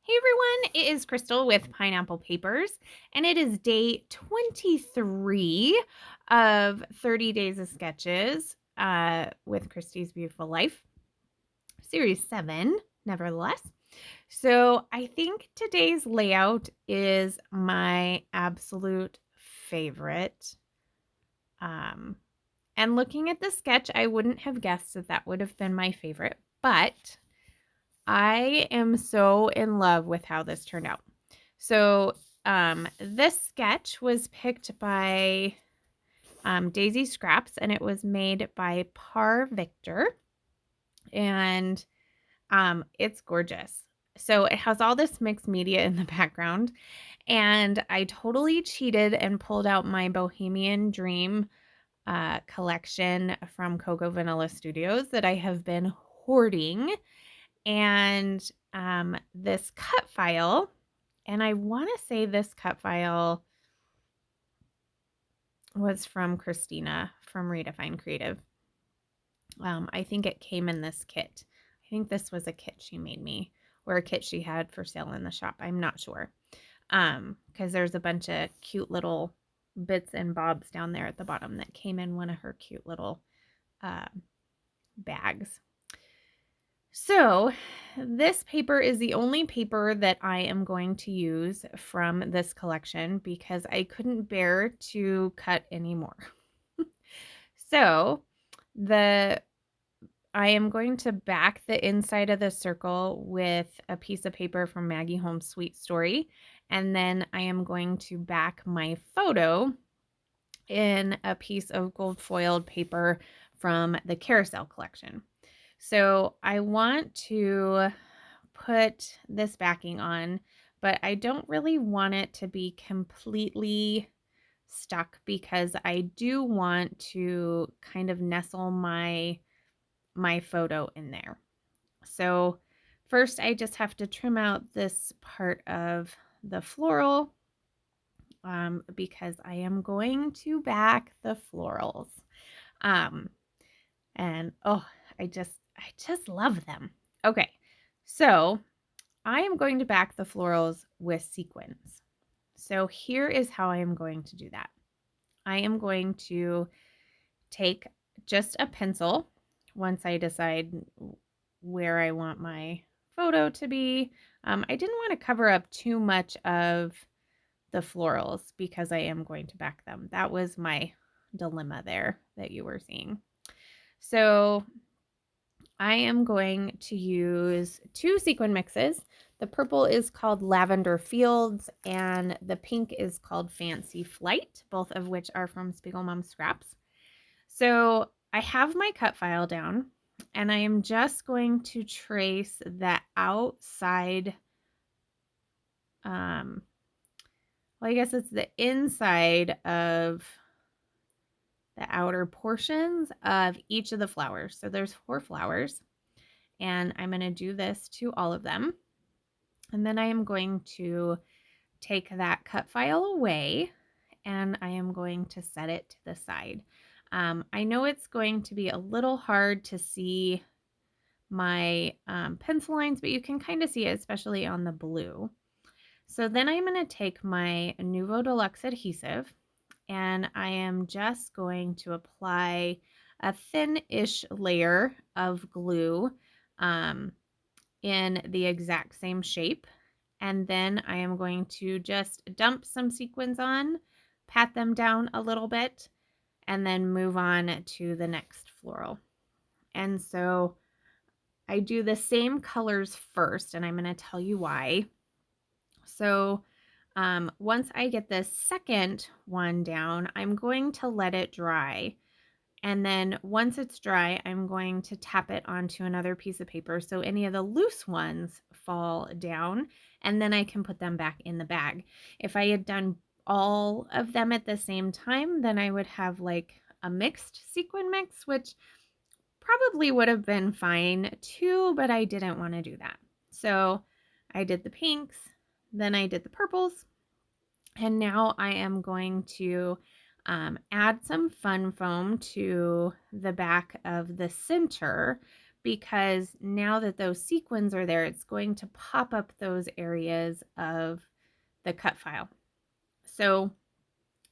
Hey everyone, it is Crystal with Pineapple Papers, and it is day 23 of 30 Days of Sketches with Christy's Beautiful Life, Series 7, nevertheless. So I think today's layout is my absolute favorite. And looking at the sketch, I wouldn't have guessed that that would have been my favorite, but I am so in love with how this turned out. So this sketch was picked by Daisy Scraps, and it was made by Par Victor, and it's gorgeous. So it has all this mixed media in the background, and I totally cheated and pulled out my Bohemian Dream collection from Cocoa Vanilla Studios that I have been hoarding, and this cut file. And I want to say this cut file was from Christina from Redefine Creative. I think it came in this kit. I think this was a kit she made me, or a kit she had for sale in the shop. I'm not sure. Because there's a bunch of cute little bits and bobs down there at the bottom that came in one of her cute little bags. So this paper is the only paper that I am going to use from this collection because I couldn't bear to cut anymore. So I am going to back the inside of the circle with a piece of paper from Maggie Holmes' Sweet Story, and then I am going to back my photo in a piece of gold foiled paper from the Carousel collection. So I want to put this backing on, but I don't really want it to be completely stuck because I do want to kind of nestle my photo in there. So first I just have to trim out this part of the floral because I am going to back the florals. And oh, I just love them. Okay, so I am going to back the florals with sequins. So here is how I am going to do that. I am going to take just a pencil once I decide where I want my photo to be. I didn't want to cover up too much of the florals because I am going to back them. That was my dilemma there that you were seeing. So I am going to use 2 sequin mixes. The purple is called Lavender Fields and the pink is called Fancy Flight, both of which are from Spiegelmom Scraps. So I have my cut file down and I am just going to trace the outside, well, I guess it's the inside of the outer portions of each of the flowers. So there's 4 flowers, and I'm going to do this to all of them. And then I am going to take that cut file away and I am going to set it to the side. I know it's going to be a little hard to see my pencil lines, but you can kind of see it, especially on the blue. So then I'm going to take my Nuvo Deluxe adhesive and I am just going to apply a thin-ish layer of glue in the exact same shape. And then I am going to just dump some sequins on, pat them down a little bit, and then move on to the next floral. And so I do the same colors first, and I'm going to tell you why. So once I get the second one down, I'm going to let it dry. And then once it's dry, I'm going to tap it onto another piece of paper so any of the loose ones fall down, and then I can put them back in the bag. If I had done all of them at the same time, then I would have like a mixed sequin mix, which probably would have been fine too, but I didn't want to do that. So I did the pinks, then I did the purples, and now I am going to add some fun foam to the back of the center because now that those sequins are there, it's going to pop up those areas of the cut file. So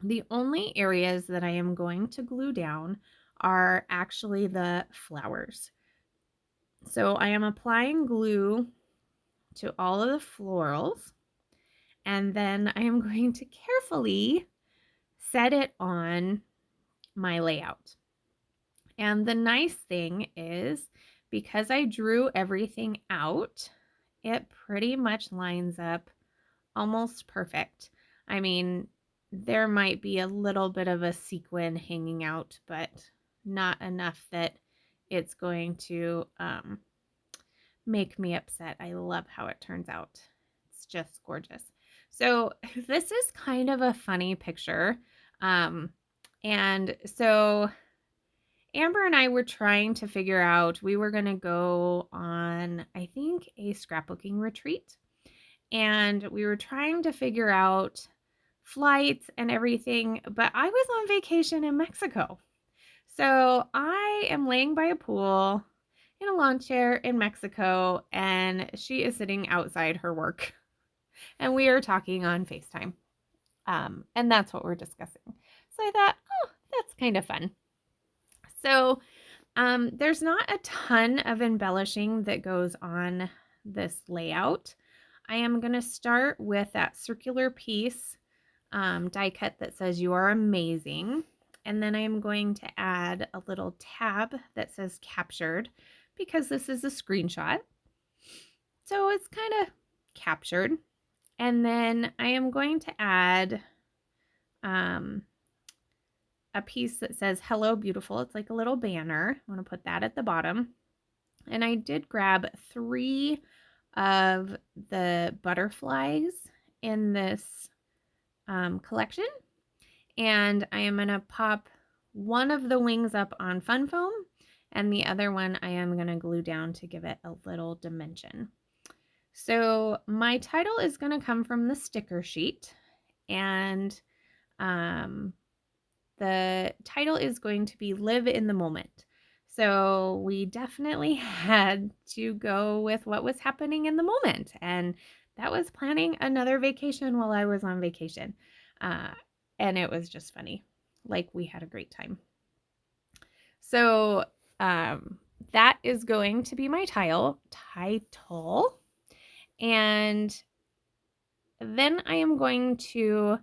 the only areas that I am going to glue down are actually the flowers. So I am applying glue to all of the florals, and then I am going to carefully set it on my layout. And the nice thing is, because I drew everything out, it pretty much lines up almost perfect. I mean, there might be a little bit of a sequin hanging out, but not enough that it's going to make me upset. I love how it turns out. It's just gorgeous. So this is kind of a funny picture. And so Amber and I were trying to figure out, we were going to go on, I think, a scrapbooking retreat. And we were trying to figure out flights and everything, but I was on vacation in Mexico. So I am laying by a pool in a lawn chair in Mexico, and she is sitting outside her work. And we are talking on FaceTime. And that's what we're discussing. So I thought, oh, that's kind of fun. So there's not a ton of embellishing that goes on this layout. I am going to start with that circular piece die cut that says "You are amazing." And then I am going to add a little tab that says "Captured" because this is a screenshot. So it's kind of captured. And then I am going to add a piece that says "Hello, beautiful." It's like a little banner. I want to put that at the bottom. And I did grab 3 of the butterflies in this collection. And I am going to pop one of the wings up on fun foam, and the other one I am going to glue down to give it a little dimension. So my title is going to come from the sticker sheet, and the title is going to be "Live in the Moment." So we definitely had to go with what was happening in the moment, and that was planning another vacation while I was on vacation. And it was just funny. Like, we had a great time. So that is going to be my title. And then I am going to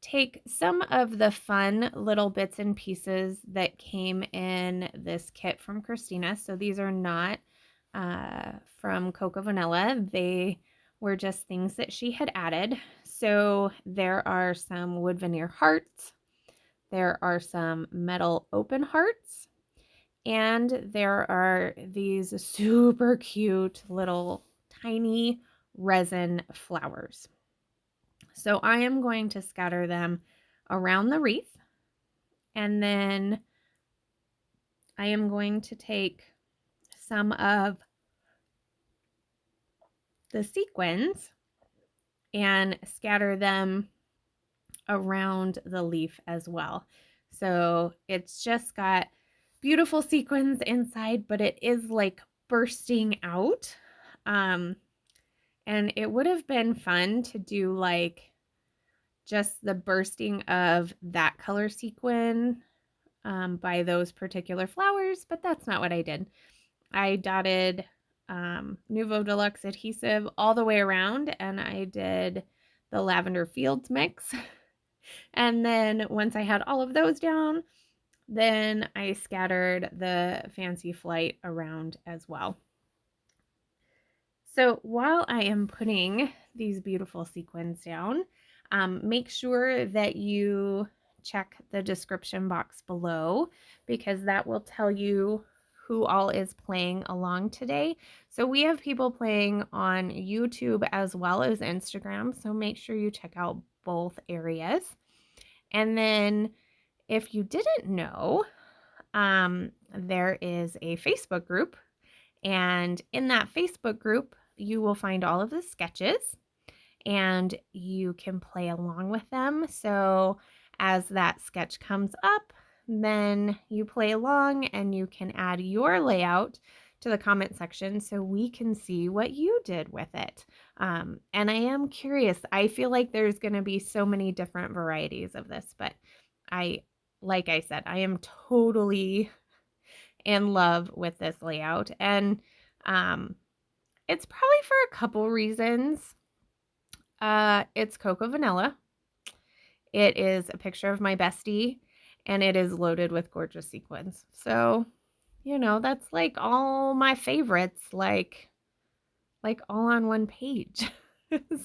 take some of the fun little bits and pieces that came in this kit from Christina. So these are not from Coco Vanilla. They were just things that she had added. So there are some wood veneer hearts, there are some metal open hearts, and there are these super cute little tiny resin flowers. So I am going to scatter them around the wreath, and then I am going to take some of the sequins and scatter them around the leaf as well. So it's just got beautiful sequins inside, but it is like bursting out. And it would have been fun to do like just the bursting of that color sequin by those particular flowers, but that's not what I did. I dotted Nuvo Deluxe adhesive all the way around, and I did the Lavender Fields mix. And then once I had all of those down, then I scattered the Fancy Flight around as well. So while I am putting these beautiful sequins down, make sure that you check the description box below, because that will tell you who all is playing along today. So we have people playing on YouTube as well as Instagram, so make sure you check out both areas. And then if you didn't know, there is a Facebook group, and in that Facebook group you will find all of the sketches and you can play along with them. So as that sketch comes up, then you play along and you can add your layout to the comment section so we can see what you did with it. And I am curious. I feel like there's going to be so many different varieties of this, but like I said, I am totally in love with this layout. And it's probably for a couple reasons. It's Cocoa Vanilla. It is a picture of my bestie, and it is loaded with gorgeous sequins. So, that's like all my favorites, like all on one page.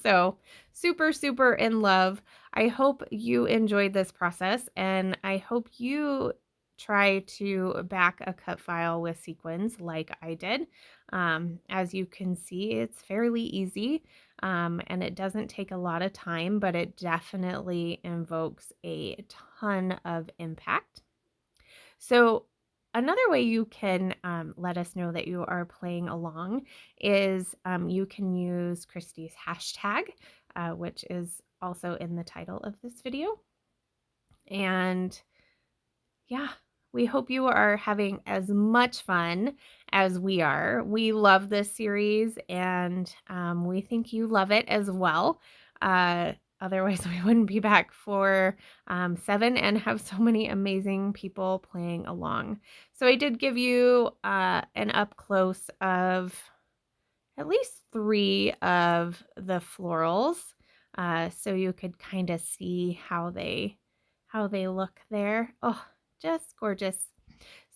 So super, super in love. I hope you enjoyed this process, and I hope you try to back a cut file with sequins like I did. As you can see, it's fairly easy, and it doesn't take a lot of time, but it definitely invokes a ton of impact. So another way you can let us know that you are playing along is you can use Christy's hashtag, which is also in the title of this video. And yeah, we hope you are having as much fun as we are. We love this series, and we think you love it as well. Otherwise, we wouldn't be back for 7 and have so many amazing people playing along. So I did give you an up close of at least 3 of the florals, so you could kind of see how they look there. Oh, just gorgeous.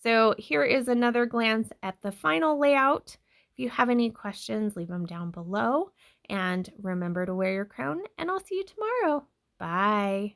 So here is another glance at the final layout. If you have any questions, leave them down below. And remember to wear your crown, and I'll see you tomorrow. Bye.